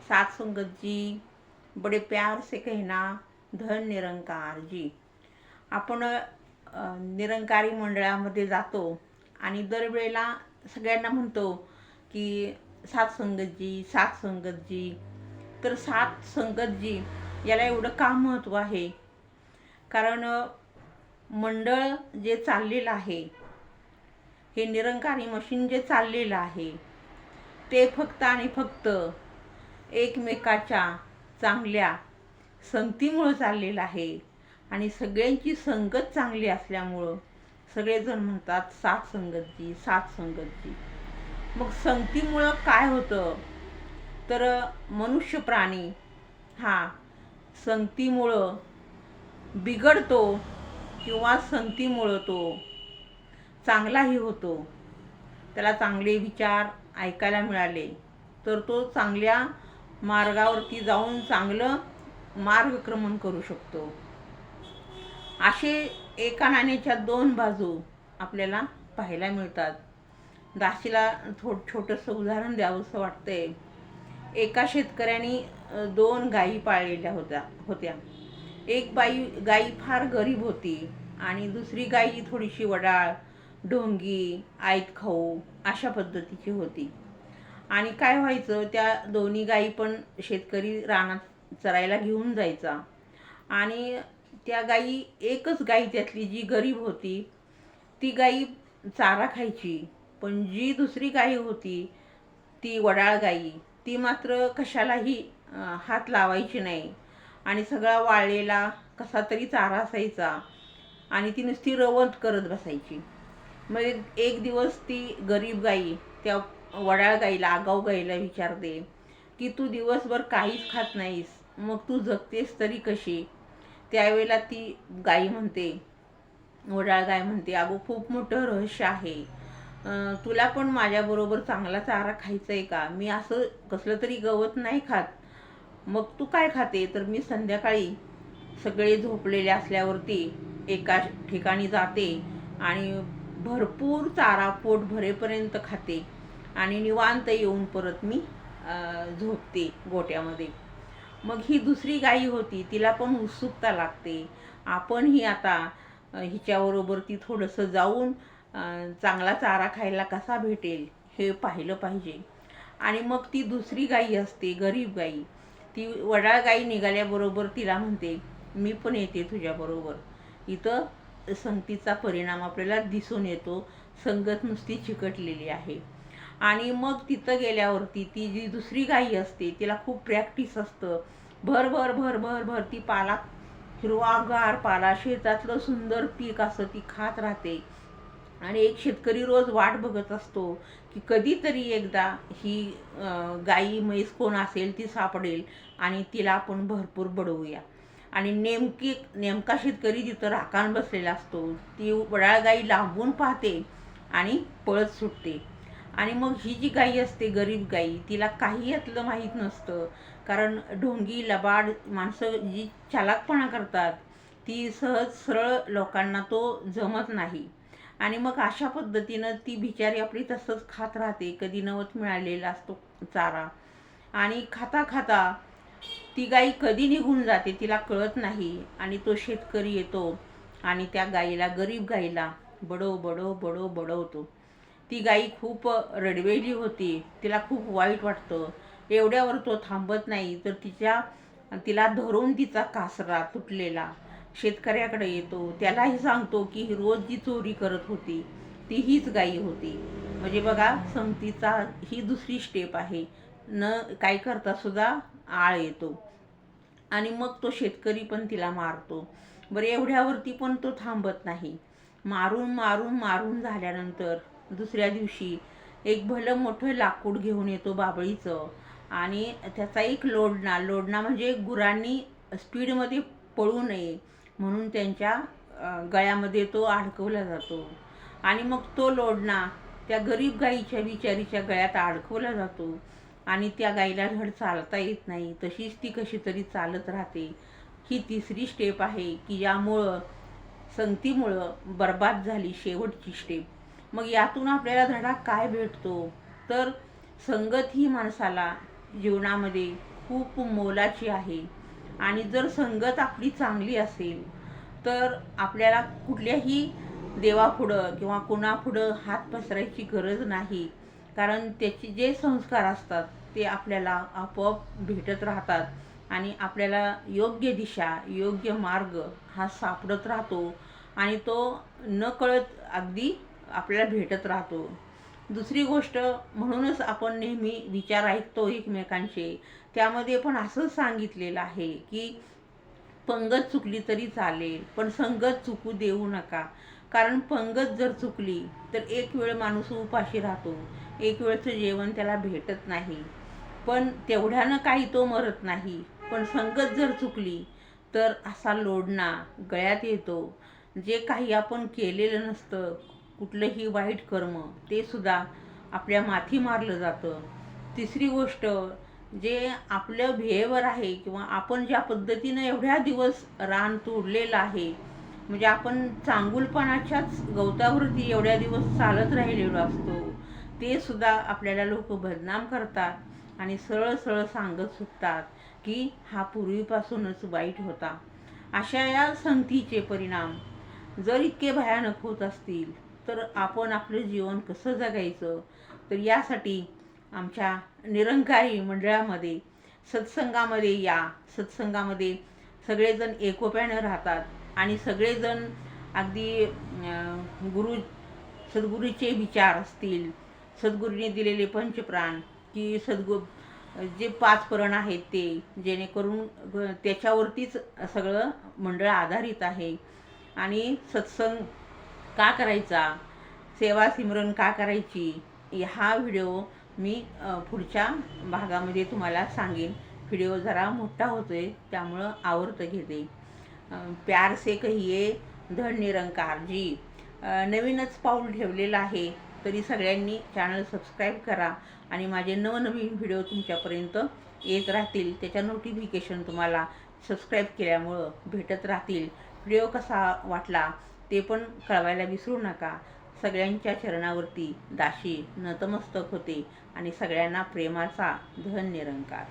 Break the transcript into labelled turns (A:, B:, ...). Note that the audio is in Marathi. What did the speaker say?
A: सात संगत जी, बड़े प्यार से कहना धन निरंकार जी. आपण निरंकारी मंडळामध्ये जातो आणि दरवेळेला सगळ्यांना म्हणतो की सात संगत जी, सात संगत जी. तर सात संगत जी याला एवढं का महत्त्व आहे? कारण मंडळ जे चाललेलं आहे, हे निरंकारी मशीन जे चाललेलं आहे, ते फक्त आणि फक्त एकमेकाच्या चांगल्या संगतीमुळं चाललेलं आहे. आणि सगळ्यांची संगत चांगली असल्यामुळं सगळेजण म्हणतात सात संगत जी, सात संगत जी. मग संगतीमुळं काय होतं? तर मनुष्य प्राणी हा संगतीमुळं बिघडतो किंवा संगतीमुळं तो चांगलाही होतो. त्याला चांगले विचार ऐकायला मिळाले तर तो चांगल्या मार्गावरती जाऊन चांगलं मार्गक्रमण करू शकतो. असे एका नाण्याच्या दोन बाजू आपल्याला पाहायला मिळतात. दासीला छोटंसं उदाहरण द्यावंसं वाटतंय. एका शेतकऱ्याने दोन गायी पाळलेल्या होत्या. एक गाई फार गरीब होती आणि दुसरी गाई थोडीशी वडाळ, ढोंगी, आईत खाऊ अशा पद्धतीची होती. आणि काय व्हायचं, त्या दोन्ही गायी पण शेतकरी रानात चरायला घेऊन जायचा. आणि त्या गायी, एकच गाई त्यातली जी गरीब होती ती गाई चारा खायची, पण जी दुसरी गाई होती ती वडाळ गाई, ती मात्र कशालाही हात लावायची नाही. आणि सगळा वाळलेला कसा तरी चारा असायचा आणि ती नुसती रवंत करत बसायची. मग एक दिवस ती गरीब गाई त्या वडाळ गाईला, आगाऊ गाईला विचारते की तू दिवसभर काहीच खात नाहीस, मग तू जगतेस तरी कशी? त्यावेळेला ती गाई म्हणते, वडाळ गाय म्हणते, अगो खूप मोठं रहस्य आहे. तुला पण माझ्याबरोबर चांगला चारा खायचा आहे का? मी असं कसलं तरी गवत नाही खात. मग तू काय खाते? तर मी संध्याकाळी सगळे झोपलेले असल्यावरती एका ठिकाणी जाते आणि भरपूर चारा पोट भरेपर्यंत खाते आणि निवांत येऊन परत मी झोपते गोट्यामध्ये. मग ही दुसरी गाई होती, तिला पण उत्सुकता लागते, आपणही आता हिच्याबरोबर ती थोडंसं जाऊन चांगला चारा खायला कसा भेटेल हे पाहिलं पाहिजे. आणि मग ती दुसरी गाई असते, गरीब गाई, ती वडाळ गाई निघाल्याबरोबर तिला म्हणते, मी पण येते तुझ्याबरोबर. इथं संगतीचा परिणाम आपल्याला दिसून येतो. संगत नुसती चिकटलेली आहे. आणि मग तिथं गेल्यावरती ती जी दुसरी गाई असते तिला खूप प्रॅक्टिस असतं. भर भर भर भर भर ती पाला, हिरवागार पाला, शेतातलं सुंदर पीक असं ती खात राहते. आणि एक शेतकरी रोज वाट बघत असतो की कधीतरी एकदा ही गाई म्हैस कोण असेल ती सापडेल आणि तिला आपण भरपूर बडवूया. आणि नेमका शेतकरी तिथं राखाण बसलेला असतो. ती वडाळ गाई लांबून पाहते आणि पळत सुटते. आणि मग ही जी गाई असते, गरीब गाई, तिला काही यातलं माहीत नसतं. कारण ढोंगी, लबाड माणसं जी चालाकपणा करतात ती सहज सरळ लोकांना तो जमत नाही. आणि मग अशा पद्धतीनं ती बिचारी आपली तसंच खात राहते. कधी नवत मिळालेला असतो चारा आणि खाता खाता ती गाई कधी निघून जाते तिला कळत नाही. आणि तो शेतकरी येतो आणि त्या गाईला, गरीब गाईला बडव बडव बडव बडवतो. ती गाई खूप रडवेली होती, तिला खूप वाईट वाटतं. एवढ्यावर तो थांबत नाही तर तिला धरून तिचा कासरा तुटलेला शेतकऱ्याकडे येतो. त्यालाही सांगतो की रोज जी चोरी करत होती ती हीच गाई होती. म्हणजे बघा, संगतीचा ही दुसरी स्टेप आहे. न काय करता सुद्धा आळ येतो. आणि मग तो शेतकरी पण तिला मारतो. बरं, एवढ्यावरती पण तो थांबत नाही. मारून मारून मारून झाल्यानंतर दुसऱ्या दिवशी एक भलं मोठं लाकूड घेऊन येतो बाबळीचं. आणि त्याचा एक लोडणा म्हणजे गुरांनी स्पीडमध्ये पळू नये म्हणून त्यांच्या गळ्यामध्ये तो अडकवला जातो. आणि मग तो लोडणा त्या गरीब गाईच्या बिचारीच्या गळ्यात अडकवला जातो. आणि त्या गाईला धड चालता येत नाही, तशीच ती कशी तरी चालत राहते. ही तिसरी स्टेप आहे की ज्यामुळं संगतीमुळं बर्बाद झाली शेवटची स्टेप. मग यातून आपल्याला धडा काय भेटतो? तर संगत ही माणसाला जीवनामध्ये खूप मोलाची आहे. आणि जर संगत आपली चांगली असेल तर आपल्याला कुठल्याही देवापुढं किंवा कुणापुढं हात पसरायची गरज नाही. कारण त्याचे जे संस्कार असतात ते आपल्याला आपोआप भेटत राहतात आणि आपल्याला योग्य दिशा, योग्य मार्ग हा सापडत राहतो आणि तो नकळत अगदी आपल्याला भेटत राहतो. दुसरी गोष्ट, म्हणूनच आपण नेहमी विचार ऐकतो एकमेकांचे. त्यामध्ये पण असंच सांगितलेलं आहे की पंगत चुकली तरी चालेल, पण संगत चुकू देऊ नका. कारण पंगत जर चुकली तर एक वेळ माणूस उपाशी राहतो, एक वेळचं जेवण त्याला भेटत नाही. पण तेवढ्यानं काही तो मरत नाही. पण संगत जर चुकली तर असा लोढणा गळ्यात येतो. जे काही आपण केलेलं नसतं, कुठलंही वाईट कर्म, ते सुद्धा आपल्या माथी मारलं जातं. तिसरी गोष्ट, जे आपलं ध्येयवर आहे किंवा आपण ज्या पद्धतीनं एवढ्या दिवस रान तोडलेलं आहे, म्हणजे आपण चांगुलपणाच्याच गवतावरती एवढ्या दिवस चालत राहिलेलो असतो, ते सुद्धा आपल्याला लोक बदनाम करतात आणि सरळ सरळ सांगत सुटतात की हा पूर्वीपासूनच वाईट होता. अशा या संगतीचे परिणाम जर इतके भयानक होत असतील तर आपण आपलं जीवन कसं जगायचं? तर यासाठी आमच्या निरंकारी मंडळामध्ये सत्संगामध्ये या. सत्संगामध्ये सगळेजण एकोप्यानं राहतात आणि सगळेजण अगदी सद्गुरूचे विचार असतील, सद्गुरूंनी दिलेले पंचप्राण की जे 5 प्रण आहेत ते, जेणेकरून त्याच्यावरतीच सगळं मंडळ आधारित आहे. आणि सत्संग का करायचा, सेवा सिमरन का करायची, हा व्हिडिओ मी पुढच्या भागामध्ये तुम्हाला सांगेन. व्हिडिओ जरा मोठा होतोय त्यामुळं आवर्त घेते. प्यार से कहिए धन निरंकार जी. नवीनच पाऊल ठेवलेलं आहे, तरी सगळ्यांनी चॅनल सबस्क्राईब करा आणि माझे नवनवीन व्हिडिओ तुमच्यापर्यंत येत राहतील. त्याच्या नोटिफिकेशन तुम्हाला सबस्क्राईब केल्यामुळं भेटत राहतील. व्हिडिओ कसा वाटला ते पण कळवायला विसरू नका. सगळ्यांच्या चरणावरती दाशी नतमस्तक होते आणि सगळ्यांना प्रेमाचा धन निरंकार.